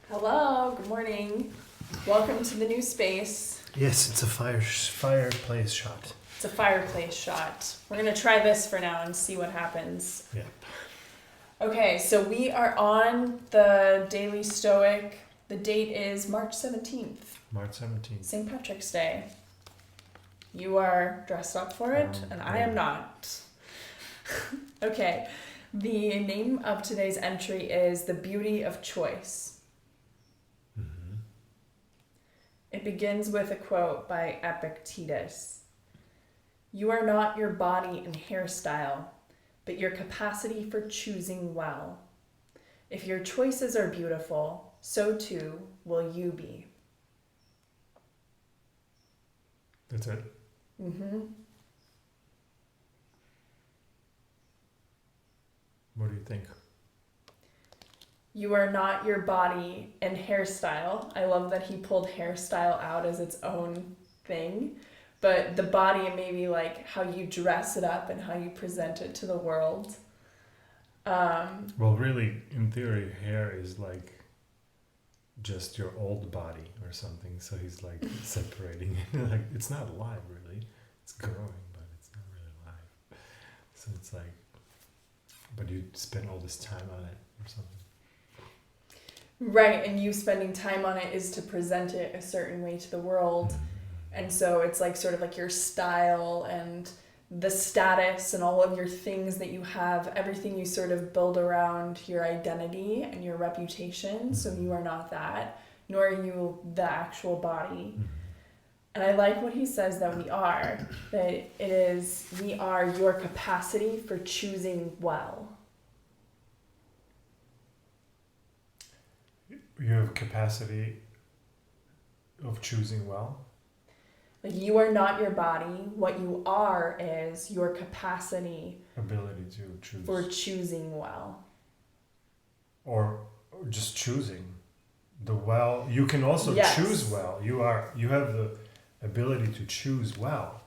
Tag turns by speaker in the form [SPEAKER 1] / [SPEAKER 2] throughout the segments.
[SPEAKER 1] Hello, good morning. Welcome to the new space.
[SPEAKER 2] Yes, it's a fireplace shot.
[SPEAKER 1] It's a fireplace shot. We're going to try this for now and see what happens.
[SPEAKER 2] Yeah.
[SPEAKER 1] Okay, so we are on the Daily Stoic. The date is March 17th,
[SPEAKER 2] March 17th.
[SPEAKER 1] St. Patrick's Day. You are dressed up for it, and I am not. Okay, the name of today's entry is The Beauty of Choice.
[SPEAKER 2] Mm-hmm.
[SPEAKER 1] It begins with a quote by Epictetus. You are not your body and hairstyle, but your capacity for choosing well. If your choices are beautiful, so too will you be.
[SPEAKER 2] That's it?
[SPEAKER 1] Mm-hmm.
[SPEAKER 2] What do you think?
[SPEAKER 1] You are not your body and hairstyle. I love that he pulled hairstyle out as its own thing. But the body and maybe like how you dress it up and how you present it to the world.
[SPEAKER 2] Well, really, in theory, hair is like just your old body or something. So he's like separating it. Like, it's not alive, really. It's growing, but it's not really alive. So it's like, but you spend all this time on it or something.
[SPEAKER 1] Right, and you spending time on it is to present it a certain way to the world. And so it's like sort of like your style and the status and all of your things that you have, everything you sort of build around your identity and your reputation. So you are not that, nor are you the actual body. And I like what he says that we are, we are your capacity for choosing well.
[SPEAKER 2] You have capacity of choosing well?
[SPEAKER 1] Like you are not your body. What you are is your capacity
[SPEAKER 2] Ability to choose.
[SPEAKER 1] for choosing well.
[SPEAKER 2] Or just choosing the well. You can also
[SPEAKER 1] Yes.
[SPEAKER 2] choose well. You have the ability to choose well.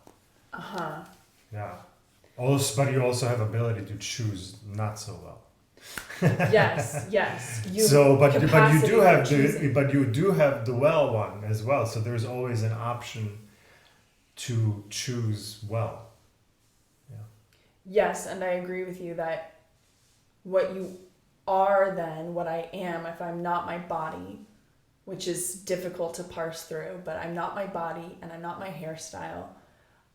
[SPEAKER 1] Uh-huh.
[SPEAKER 2] Yeah. Also, but you also have ability to choose not so well.
[SPEAKER 1] Yes.
[SPEAKER 2] But you do have
[SPEAKER 1] choosing.
[SPEAKER 2] but you do have the well one as well. So there's always an option to choose well. Yeah.
[SPEAKER 1] Yes, and I agree with you that what you are then, what I am, if I'm not my body, which is difficult to parse through, but I'm not my body and I'm not my hairstyle.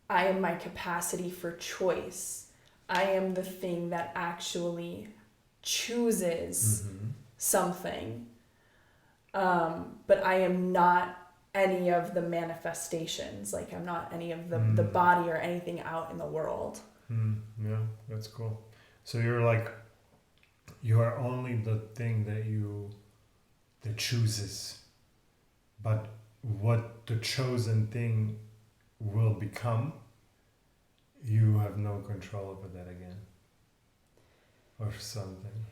[SPEAKER 1] I am my capacity for choice. I am the thing that actually chooses something. But I am not any of the manifestations. Like I'm not any of the body or anything out in the world.
[SPEAKER 2] Yeah, that's cool. So you are only the thing that chooses, but what the chosen thing will become, you have no control over that again, or something.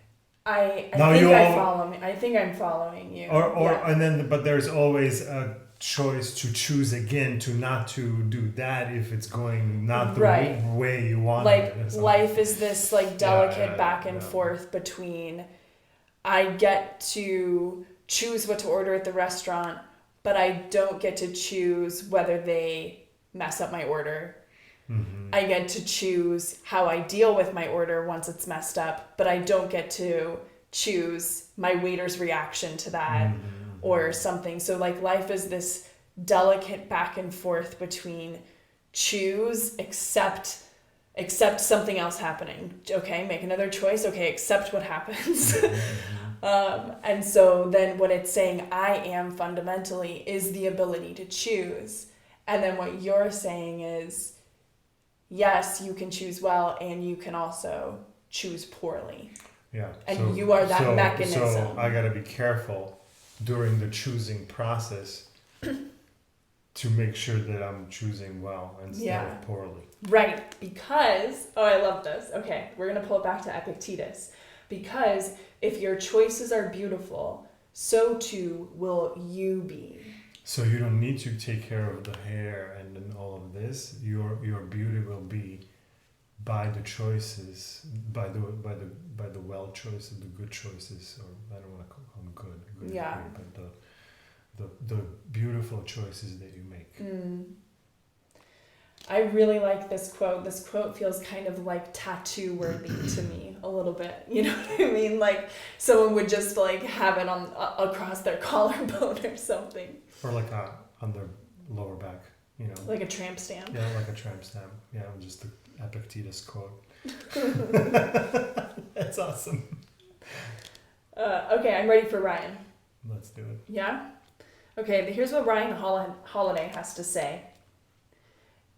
[SPEAKER 1] I think I'm following you.
[SPEAKER 2] But there's always a choice to choose again to not to do that if it's going not the way you want it.
[SPEAKER 1] Like life is this like delicate back and forth between I get to choose what to order at the restaurant, but I don't get to choose whether they mess up my order. I get to choose how I deal with my order once it's messed up, but I don't get to choose my waiter's reaction to that or something. So like life is this delicate back and forth between choose, accept something else happening. Okay, make another choice. Okay, accept what happens. And so then what it's saying I am fundamentally is the ability to choose. And then what you're saying is, yes, you can choose well and you can also choose poorly.
[SPEAKER 2] Yeah.
[SPEAKER 1] And you are that mechanism.
[SPEAKER 2] So I gotta be careful during the choosing process to make sure that I'm choosing well instead of poorly.
[SPEAKER 1] Right, because, I love this. Okay, we're going to pull it back to Epictetus. Because if your choices are beautiful, so too will you be.
[SPEAKER 2] So you don't need to take care of the hair and then all of this. Your beauty will be by the choices, by the well choices, the good choices, or I don't want to call them good,
[SPEAKER 1] Yeah.
[SPEAKER 2] but the beautiful choices that you make.
[SPEAKER 1] I really like this quote. This quote feels kind of like tattoo worthy to me a little bit. You know what I mean? Like someone would just like have it on across their collarbone or something.
[SPEAKER 2] Or like on their lower back, you know.
[SPEAKER 1] Like a tramp stamp.
[SPEAKER 2] Yeah, like a tramp stamp. Yeah, just the Epictetus quote. That's awesome.
[SPEAKER 1] Okay, I'm ready for Ryan.
[SPEAKER 2] Let's do it.
[SPEAKER 1] Yeah? Okay, here's what Ryan Holiday has to say.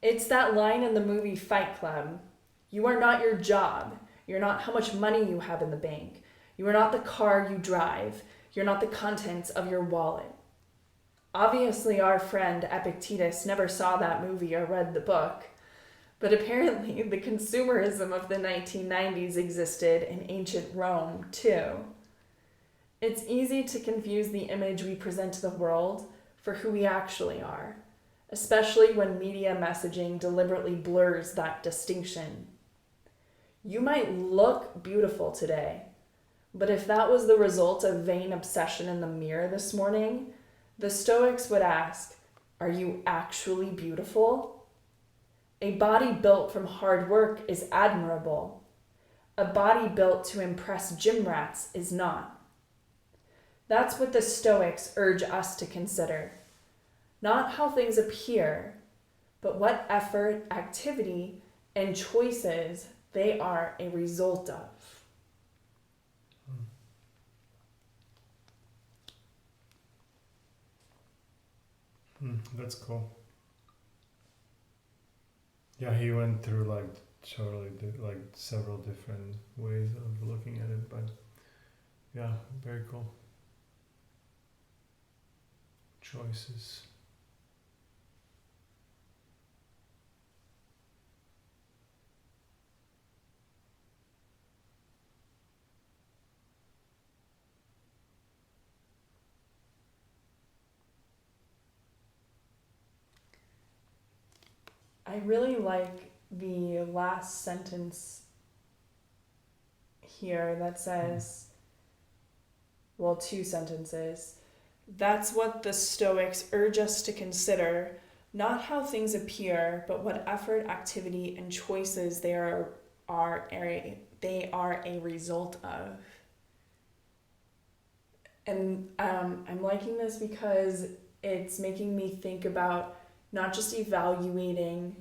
[SPEAKER 1] It's that line in the movie Fight Club. You are not your job. You're not how much money you have in the bank. You are not the car you drive. You're not the contents of your wallet. Obviously, our friend Epictetus never saw that movie or read the book, but apparently the consumerism of the 1990s existed in ancient Rome, too. It's easy to confuse the image we present to the world for who we actually are, especially when media messaging deliberately blurs that distinction. You might look beautiful today, but if that was the result of vain obsession in the mirror this morning, the Stoics would ask, are you actually beautiful? A body built from hard work is admirable. A body built to impress gym rats is not. That's what the Stoics urge us to consider. Not how things appear, but what effort, activity, and choices they are a result of.
[SPEAKER 2] That's cool. Yeah, he went through like totally like several different ways of looking at it, but yeah, very cool. Choices.
[SPEAKER 1] I really like the last sentence here that says, well, two sentences. That's what the Stoics urge us to consider, not how things appear, but what effort, activity, and choices they are a result of. And I'm liking this because it's making me think about not just evaluating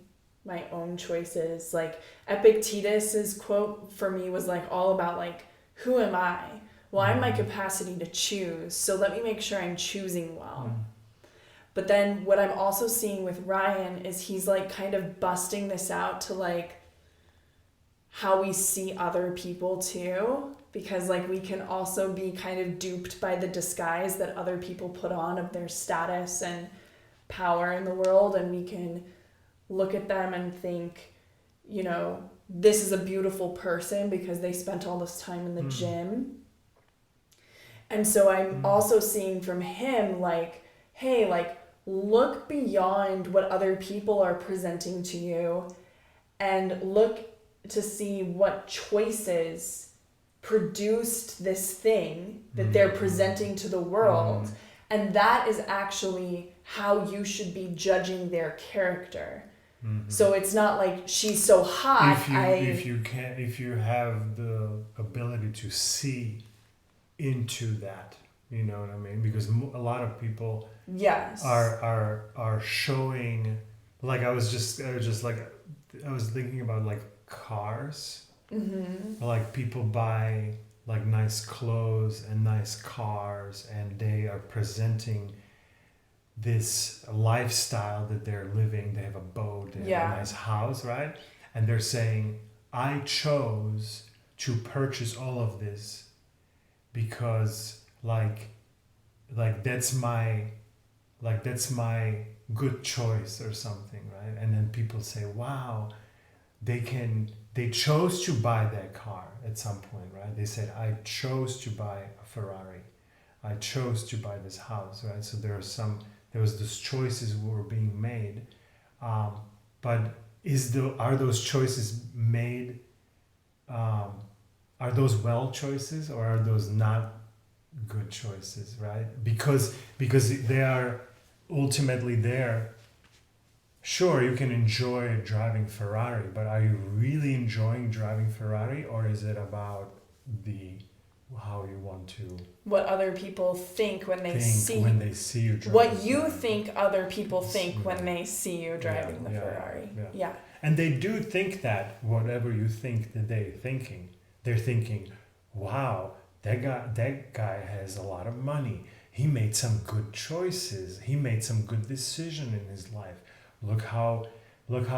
[SPEAKER 1] my own choices. Like Epictetus's quote for me was like all about like, who am I? Well, I'm my capacity to choose, so let me make sure I'm choosing well. But then what I'm also seeing with Ryan is he's like kind of busting this out to like how we see other people too, because like we can also be kind of duped by the disguise that other people put on of their status and power in the world, and we can look at them and think, you know, this is a beautiful person because they spent all this time in the gym. And so I'm also seeing from him like, hey, like look beyond what other people are presenting to you and look to see what choices produced this thing that they're presenting to the world. And that is actually how you should be judging their character. So it's not like she's so hot.
[SPEAKER 2] If you have the ability to see into that, you know what I mean? Because a lot of people are showing, like I was thinking about like cars. Like people buy like nice clothes and nice cars, and they are presenting this lifestyle that they're living. They have a boat, they have a nice house, right? And they're saying, I chose to purchase all of this because like that's my good choice or something, right? And then people say, wow, they chose to buy that car at some point, right? They said, I chose to buy a Ferrari. I chose to buy this house, right? So there was those choices were being made. But are those choices made, are those well choices or are those not good choices, right? Because they are ultimately there. Sure, you can enjoy driving Ferrari, but are you really enjoying driving Ferrari, or is it about how you want to
[SPEAKER 1] what other people think when they see
[SPEAKER 2] you driving?
[SPEAKER 1] What you think other people think when they see you driving the Ferrari. Yeah.
[SPEAKER 2] And they do think that whatever you think that they're thinking, wow, that guy has a lot of money. He made some good choices. He made some good decision in his life. Look how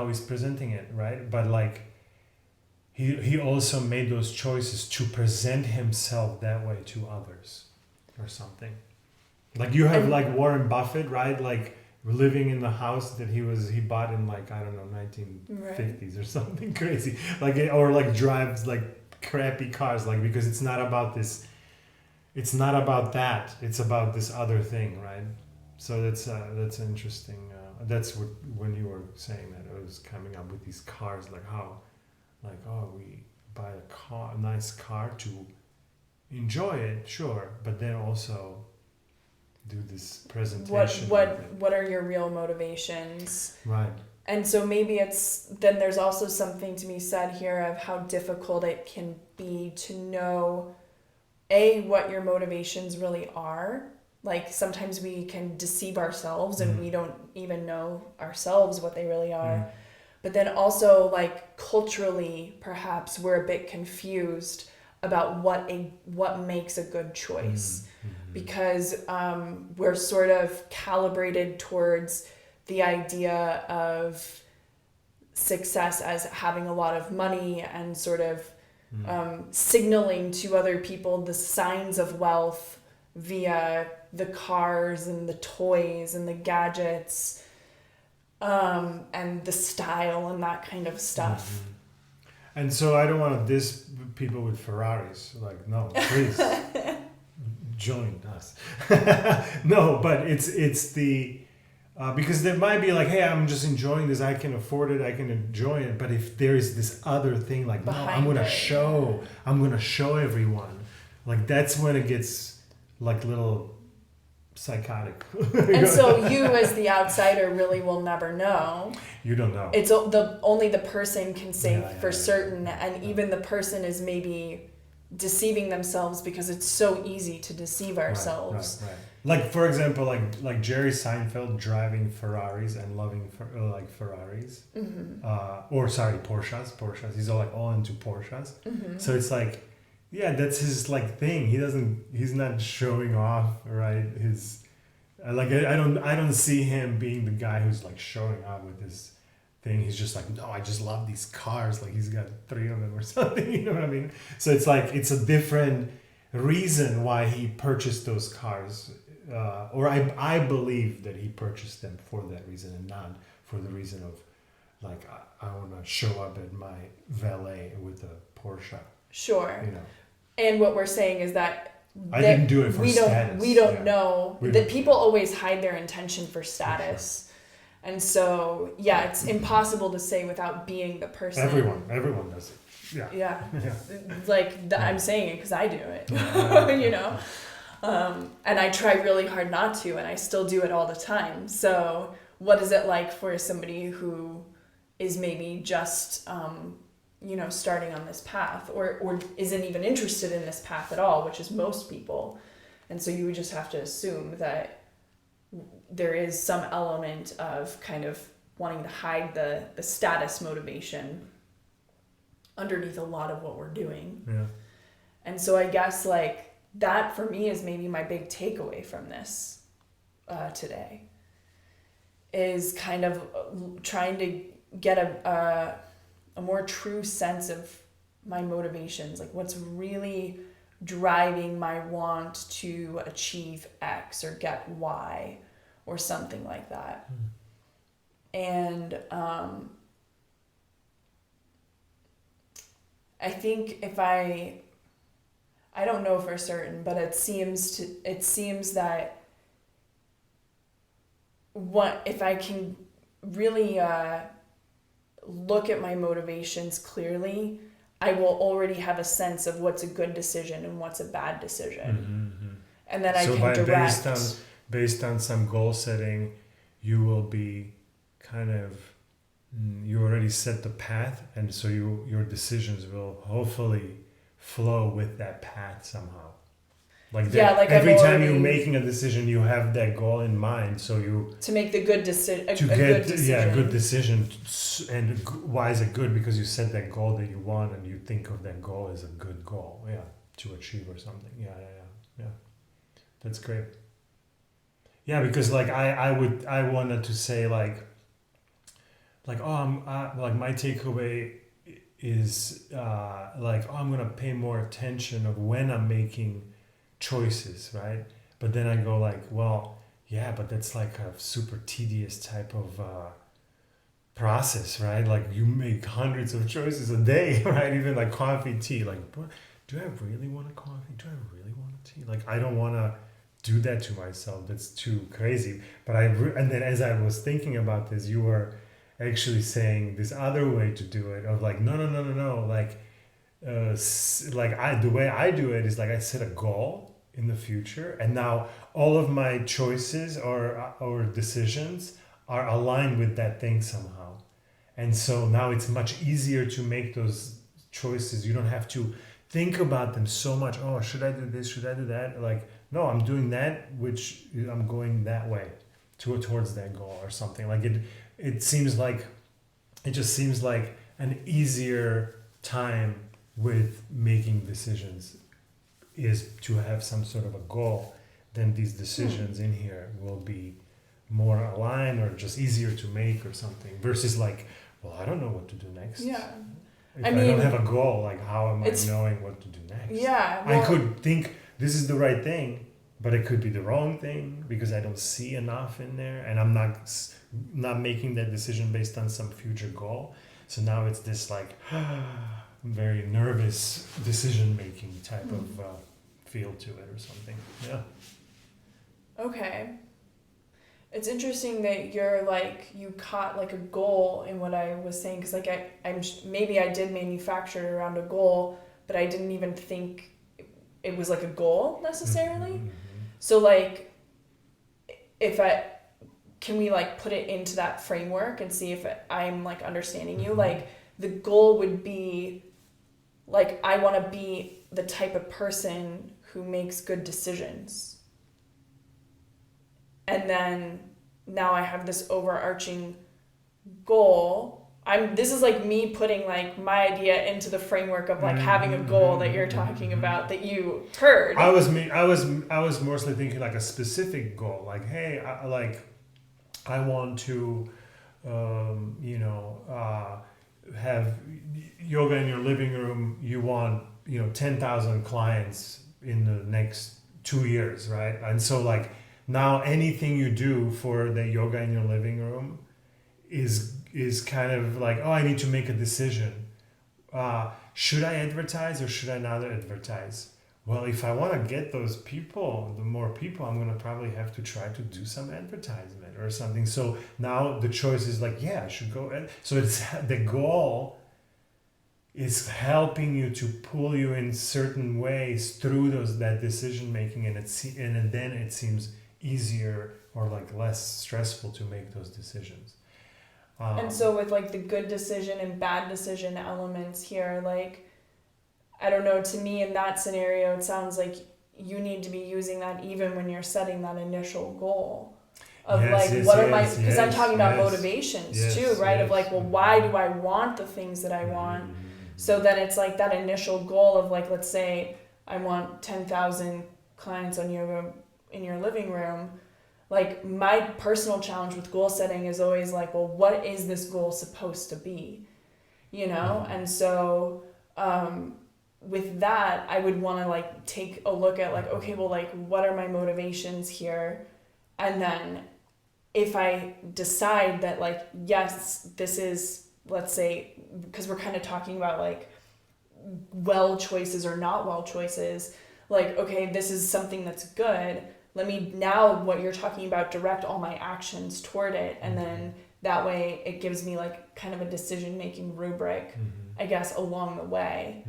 [SPEAKER 2] he's presenting it, right? But like he also made those choices to present himself that way to others or something. Like you have like Warren Buffett, right? Like living in the house that he bought in like, I don't know, 1950s or something crazy. Like, or like drives like crappy cars, like, because it's not about that. It's about this other thing, right? So that's interesting. That's what, when you were saying that, I was coming up with these cars, like how, like, oh, we buy a nice car to enjoy it, sure, but then also do this presentation.
[SPEAKER 1] What are your real motivations?
[SPEAKER 2] Right.
[SPEAKER 1] And so maybe then there's also something to be said here of how difficult it can be to know what your motivations really are. Like sometimes we can deceive ourselves and we don't even know ourselves what they really are. But then also, like, culturally, perhaps we're a bit confused about what makes a good choice, because we're sort of calibrated towards the idea of success as having a lot of money and sort of signaling to other people the signs of wealth via the cars and the toys and the gadgets. And the style and that kind of stuff.
[SPEAKER 2] And so I don't want to diss people with Ferraris. Like, no, please join us. No, but it's the because there might be like, hey, I'm just enjoying this. I can afford it. I can enjoy it. But if there is this other thing, like, behind I'm gonna show everyone. Like that's when it gets like little psychotic.
[SPEAKER 1] And so you as the outsider really will never know.
[SPEAKER 2] You don't know.
[SPEAKER 1] It's only the person can say for certain, and even the person is maybe deceiving themselves because it's so easy to deceive ourselves.
[SPEAKER 2] Right. Like for example, like Jerry Seinfeld driving Ferraris and loving Ferraris, or sorry, Porsches. He's all into Porsches. So it's like, yeah, that's his like thing. He's not showing off, right? His like I don't see him being the guy who's like showing off with his thing. He's just like, no, I just love these cars. Like he's got 3 of them or something. You know what I mean? So it's like it's a different reason why he purchased those cars, or I believe that he purchased them for that reason and not for the reason of like I want to show up at my valet with a Porsche.
[SPEAKER 1] Sure.
[SPEAKER 2] You know.
[SPEAKER 1] And what we're saying is that
[SPEAKER 2] I didn't do it for status.
[SPEAKER 1] We don't know that people always hide their intention for status. Sure. And so, yeah, it's impossible to say without being the person.
[SPEAKER 2] Everyone does it. Yeah.
[SPEAKER 1] Like, I'm saying it because I do it, you know? And I try really hard not to, and I still do it all the time. So what is it like for somebody who is maybe just... starting on this path or isn't even interested in this path at all, which is most people. And so you would just have to assume that there is some element of kind of wanting to hide the status motivation underneath a lot of what we're doing. Yeah. And so I guess like that for me is maybe my big takeaway from this today is kind of trying to get a more true sense of my motivations, like what's really driving my want to achieve X or get Y or something like that. And I think if I don't know for certain, but it seems that if I can really look at my motivations clearly, I will already have a sense of what's a good decision and what's a bad decision. and then I can direct.
[SPEAKER 2] Based on some goal setting, you will be kind of, you already set the path, and so your decisions will hopefully flow with that path somehow. Like every time you're making a decision, you have that goal in mind. So to make the good decision. Good decision. And why is it good? Because you set that goal that you want, and you think of that goal as a good goal, to achieve or something. Yeah. That's great. Yeah, because like I wanted to say like my takeaway is I'm gonna pay more attention of when I'm making choices, right? But then I go like, well, yeah, but that's like a super tedious type of process, right? Like you make hundreds of choices a day, right? Even like coffee, tea. Like, do I really want a coffee? Do I really want a tea? Like, I don't want to do that to myself. That's too crazy. But and then as I was thinking about this, you were actually saying this other way to do it of like, no. Like, the way I do it is like I set a goal in the future, and now all of my choices or decisions are aligned with that thing somehow, and so now it's much easier to make those choices. You don't have to think about them so much. Oh, should I do this? Should I do that? Like, no, I'm doing that, which I'm going that way towards that goal or something. Like it seems like it just seems like an easier time with making decisions is to have some sort of a goal. Then these decisions in here will be more aligned or just easier to make or something, versus like, well, I don't know what to do next.
[SPEAKER 1] Yeah.
[SPEAKER 2] If I don't have a goal, like how am I knowing what to do next?
[SPEAKER 1] Yeah. Well,
[SPEAKER 2] I could think this is the right thing, but it could be the wrong thing because I don't see enough in there, and I'm not making that decision based on some future goal. So now it's this like very nervous decision making type of feel to it or something. Yeah.
[SPEAKER 1] Okay. It's interesting that you're like, you caught like a goal in what I was saying, because like maybe I did manufacture it around a goal, but I didn't even think it was like a goal necessarily. Mm-hmm. So like, can we like put it into that framework and see if I'm like understanding you? Like the goal would be like, I want to be the type of person who makes good decisions. And then now I have this overarching goal. This is like me putting like my idea into the framework of like having a goal that you're talking about that you heard.
[SPEAKER 2] I was mostly thinking like a specific goal, like, hey, I want to, have yoga in your living room. You want 10,000 clients in the next 2 years, right? And so like, now anything you do for the yoga in your living room is kind of like, oh, I need to make a decision. Should I advertise or should I not advertise? Well, if I want to get those people, the more people, I'm going to probably have to try to do some advertisement or something. So now the choice is like, yeah, I should go. So it's the goal is helping you to pull you in certain ways through that decision making, and then it seems easier or like less stressful to make those decisions.
[SPEAKER 1] And so with like the good decision and bad decision elements here, like, I don't know, to me in that scenario, it sounds like you need to be using that even when you're setting that initial goal of because I'm talking about motivations too, right? Of like, well, why do I want the things that I want? Mm-hmm. So then it's like that initial goal of like, let's say I want 10,000 clients on yoga in your living room. Like my personal challenge with goal setting is always like, well, what is this goal supposed to be? And so with that, I would want to like take a look at like, okay, well, like what are my motivations here? And then if I decide that like, yes, this is, let's say, because we're kind of talking about like well choices or not well choices, like, okay, this is something that's good. Let me now, what you're talking about, direct all my actions toward it. And then that way it gives me like kind of a decision-making rubric, I guess, along the way.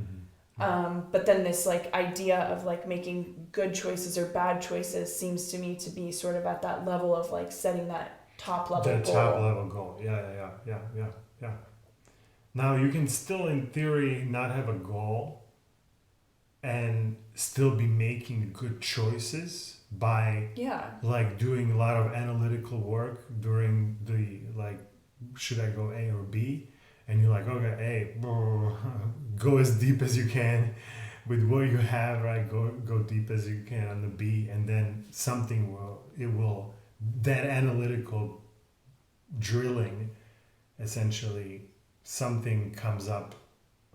[SPEAKER 1] But then this like idea of like making good choices or bad choices seems to me to be sort of at that level of like setting that top level goal.
[SPEAKER 2] Top level goal. Yeah. Now you can still, in theory, not have a goal and still be making good choices by like doing a lot of analytical work during the like, should I go A or B? And you're like, okay, A, go as deep as you can with what you have, right? Go deep as you can on the B, and then that analytical drilling, essentially, something comes up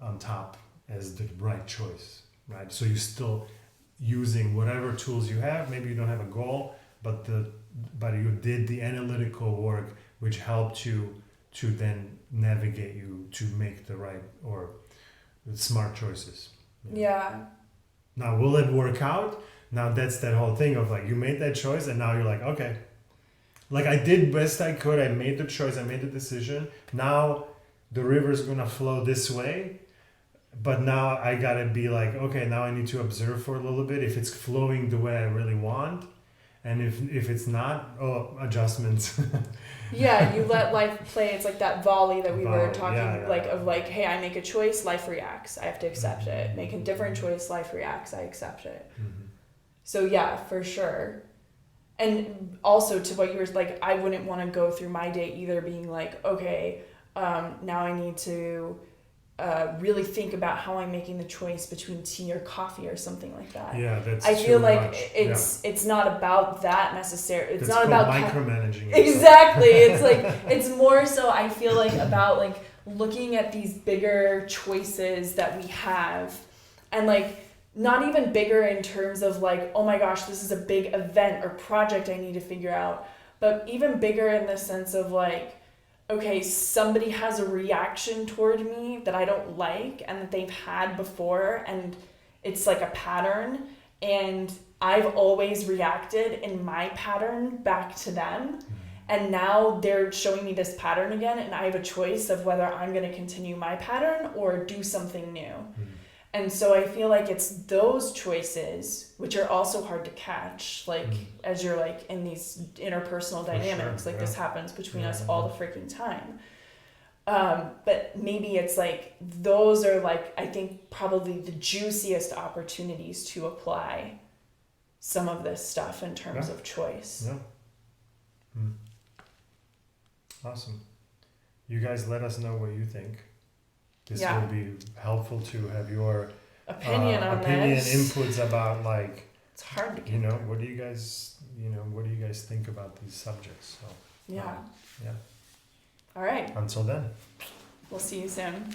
[SPEAKER 2] on top as the right choice, right? So you're still using whatever tools you have. Maybe you don't have a goal, but you did the analytical work, which helped you to then navigate you to make the right or smart choices.
[SPEAKER 1] Yeah.
[SPEAKER 2] Now, will it work out? Now that's that whole thing of like, you made that choice and now you're like, okay, like I did best I could. I made the choice. I made the decision. Now the river's going to flow this way. But now I got to be like, okay, now I need to observe for a little bit if it's flowing the way I really want. And if it's not, adjustments.
[SPEAKER 1] Yeah, you let life play. It's like that volley that we were talking of like, hey, I make a choice, life reacts. I have to accept it. Make a different choice, life reacts. I accept it. Mm-hmm. So yeah, for sure. And also to what you were like, I wouldn't want to go through my day either being like, okay, now I need to really think about how I'm making the choice between tea or coffee or something like that.
[SPEAKER 2] Yeah, that's
[SPEAKER 1] I feel like
[SPEAKER 2] much.
[SPEAKER 1] It's not about that necessarily. It's
[SPEAKER 2] that's
[SPEAKER 1] not about
[SPEAKER 2] micromanaging.
[SPEAKER 1] Exactly. It's like it's more so I feel like about like looking at these bigger choices that we have, and like not even bigger in terms of like, oh my gosh, this is a big event or project I need to figure out, but even bigger in the sense of like, okay, somebody has a reaction toward me that I don't like and that they've had before, and it's like a pattern, and I've always reacted in my pattern back to them, and now they're showing me this pattern again, and I have a choice of whether I'm going to continue my pattern or do something new. And so I feel like it's those choices, which are also hard to catch, like as you're like in these interpersonal dynamics, like this happens between us all the freaking time. But maybe it's like, those are like, I think probably the juiciest opportunities to apply some of this stuff in terms of choice.
[SPEAKER 2] Yeah. Awesome. You guys let us know what you think. This will be helpful to have your
[SPEAKER 1] opinion on this.
[SPEAKER 2] Inputs about like,
[SPEAKER 1] it's hard to
[SPEAKER 2] get what do you guys think about these subjects? So
[SPEAKER 1] yeah. All right.
[SPEAKER 2] Until then.
[SPEAKER 1] We'll see you soon.